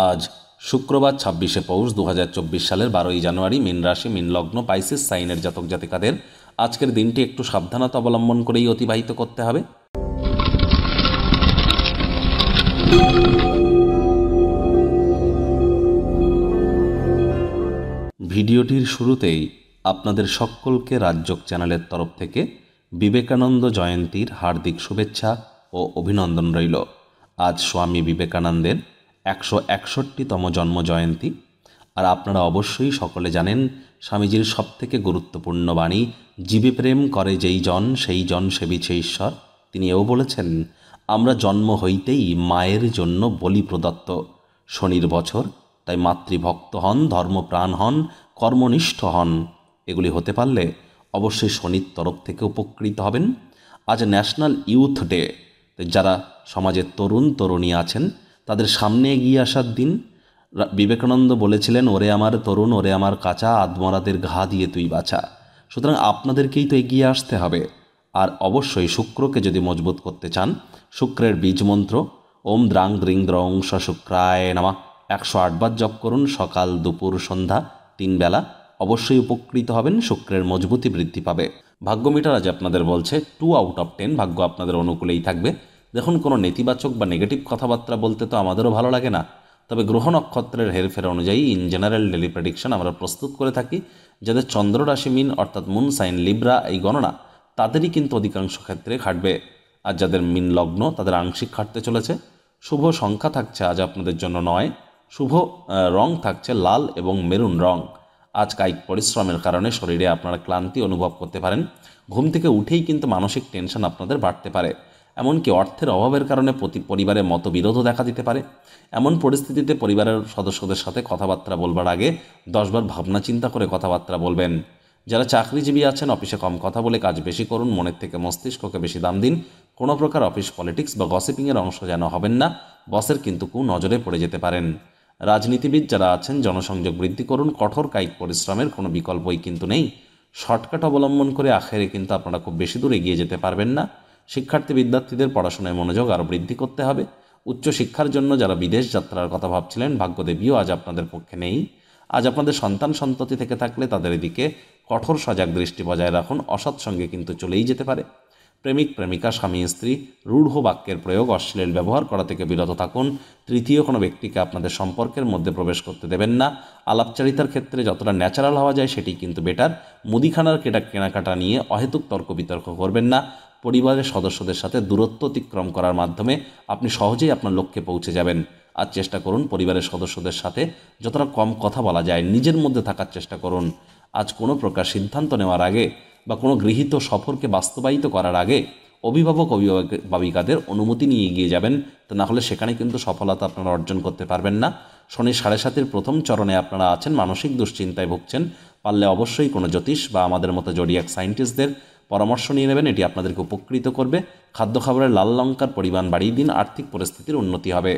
আজ শুক্রবার ২৬শে পৌষ ২০২৪ সালের ১২ই জানুয়ারি। মীন রাশি, মীন লগ্ন, পাইসিস সাইনের জাতক জাতিকাদের আজকের দিনটি একটু সাবধানতা অবলম্বন করেই অতিবাহিত করতে হবে। ভিডিওটির শুরুতেই আপনাদের সকলকে রাজযোগ চ্যানেলের তরফ থেকে বিবেকানন্দ জয়ন্তীর হার্দিক শুভেচ্ছা ও অভিনন্দন রইল। আজ স্বামী বিবেকানন্দের ১৬১তম জন্ম জয়ন্তী। আর আপনারা অবশ্যই সকলে জানেন স্বামীজির সবথেকে গুরুত্বপূর্ণ বাণী, জীবে প্রেম করে যেই জন সেই জন সেবিছে ঈশ্বর। তিনি এও বলেছেন, আমরা জন্ম হইতেই মায়ের জন্য বলি প্রদত্ত। শনির বছর, তাই মাতৃভক্ত হন, ধর্মপ্রাণ হন, কর্মনিষ্ঠ হন। এগুলি হতে পারলে অবশ্যই শনির তরফ থেকে উপকৃত হবেন। আজ ন্যাশনাল ইউথ ডে। যারা সমাজের তরুণ তরুণী আছেন তাদের সামনে এগিয়ে আসার দিন। বিবেকানন্দ বলেছিলেন, ওরে আমার তরুণ, ওরে আমার কাঁচা, আদমরাদের ঘা দিয়ে তুই বাঁচা। সুতরাং আপনাদেরকেই তো এগিয়ে আসতে হবে। আর অবশ্যই শুক্রকে যদি মজবুত করতে চান, শুক্রের বীজ মন্ত্র ওম দ্রাং দ্রিং দ্রং স শুক্রায় নমঃ ১০৮ বার জপ করুন, সকাল দুপুর সন্ধ্যা ৩ বেলা। অবশ্যই উপকৃত হবেন, শুক্রের মজবুতি বৃদ্ধি পাবে। ভাগ্য মিটার আজ আপনাদের বলছে 2 আউট অফ 10, ভাগ্য আপনাদের অনুকূলেই থাকবে। দেখুন, কোনো নেতিবাচক বা নেগেটিভ কথাবার্তা বলতে তো আমাদেরও ভালো লাগে না, তবে গ্রহ নক্ষত্রের হেরফের অনুযায়ী ইন জেনারেল ডেলি প্রেডিকশন আমরা প্রস্তুত করে থাকি। যাদের চন্দ্র রাশি মিন অর্থাৎ মুন সাইন লিব্রা, এই গণনা তাদেরই কিন্তু অধিকাংশ ক্ষেত্রে খাটবে। আর যাদের মিন লগ্ন তাদের আংশিক খাটতে চলেছে। শুভ সংখ্যা থাকছে আজ আপনাদের জন্য 9। শুভ রং থাকছে লাল এবং মেরুন রং। আজ কায়িক পরিশ্রমের কারণে শরীরে আপনারা ক্লান্তি অনুভব করতে পারেন। ঘুম থেকে উঠেই কিন্তু মানসিক টেনশন আপনাদের বাড়তে পারে। এমনকি অর্থের অভাবের কারণে পরিবারে মতবিরোধও দেখা দিতে পারে। এমন পরিস্থিতিতে পরিবারের সদস্যদের সাথে কথাবার্তা বলবার আগে 10 বার ভাবনা চিন্তা করে কথাবার্তা বলবেন। যারা চাকরিজীবী আছেন, অফিসে কম কথা বলে কাজ বেশি করুন, মনের থেকে মস্তিষ্ককে বেশি দাম দিন। কোনো প্রকার অফিস পলিটিক্স বা গসিপিংয়ের অংশ যেন হবেন না, বসের কিন্তু নজরে পড়ে যেতে পারেন। রাজনীতিবিদ যারা আছেন, জনসংযোগ বৃদ্ধি করুন। কঠোর কায়িক পরিশ্রমের কোনো বিকল্পই কিন্তু নেই। শর্টকাট অবলম্বন করে আখেরে কিন্তু আপনারা খুব বেশি দূর এগিয়ে যেতে পারবেন না। শিক্ষার্থী বিদ্যার্থীদের পড়াশোনায় মনোযোগ আরও বৃদ্ধি করতে হবে। উচ্চশিক্ষার জন্য যারা বিদেশ যাত্রার কথা ভাবছিলেন, ভাগ্যদেবীও আজ আপনাদের পক্ষে নেই। আজ আপনাদের সন্তান সন্ততি থেকে থাকলে তাদের এদিকে কঠোর সজাগ দৃষ্টি বজায় রাখুন, অসৎ সঙ্গে কিন্তু চলেই যেতে পারে। প্রেমিক প্রেমিকা, স্বামী স্ত্রী রূঢ় বাক্যের প্রয়োগ, অশ্লীল ব্যবহার করা থেকে বিরত থাকুন। তৃতীয় কোনো ব্যক্তিকে আপনাদের সম্পর্কের মধ্যে প্রবেশ করতে দেবেন না। আলাপচারিতার ক্ষেত্রে যতটা ন্যাচারাল হওয়া যায় সেটি কিন্তু বেটার। মুদিখানার কেনাকাটা নিয়ে অহেতুক তর্ক বিতর্ক করবেন না। পরিবারের সদস্যদের সাথে দূরত্ব অতিক্রম করার মাধ্যমে আপনি সহজেই আপনার লক্ষ্যে পৌঁছে যাবেন। আজ চেষ্টা করুন পরিবারের সদস্যদের সাথে যতটা কম কথা বলা যায় নিজের মধ্যে থাকার চেষ্টা করুন। আজ কোনো প্রকার সিদ্ধান্ত নেওয়ার আগে বা কোনো গৃহীত সফরকে বাস্তবায়িত করার আগে অভিভাবক অভিভাবিকাদের অনুমতি নিয়ে এগিয়ে যাবেন, তা না হলে সেখানে কিন্তু সফলতা আপনারা অর্জন করতে পারবেন না। শনি 7.5-এর প্রথম চরণে আপনারা আছেন, মানসিক দুশ্চিন্তায় ভুগছেন। পারলে অবশ্যই কোনো জ্যোতিষ বা আমাদের মতো জোডিয়াক সায়েন্টিস্টদের পরামর্শ নিয়ে নেবেন, এটি আপনাদেরকে উপকৃত করবে। খাদ্য খাবারের লাল লঙ্কার পরিমাণ বাড়িয়ে দিন, আর্থিক পরিস্থিতির উন্নতি হবে।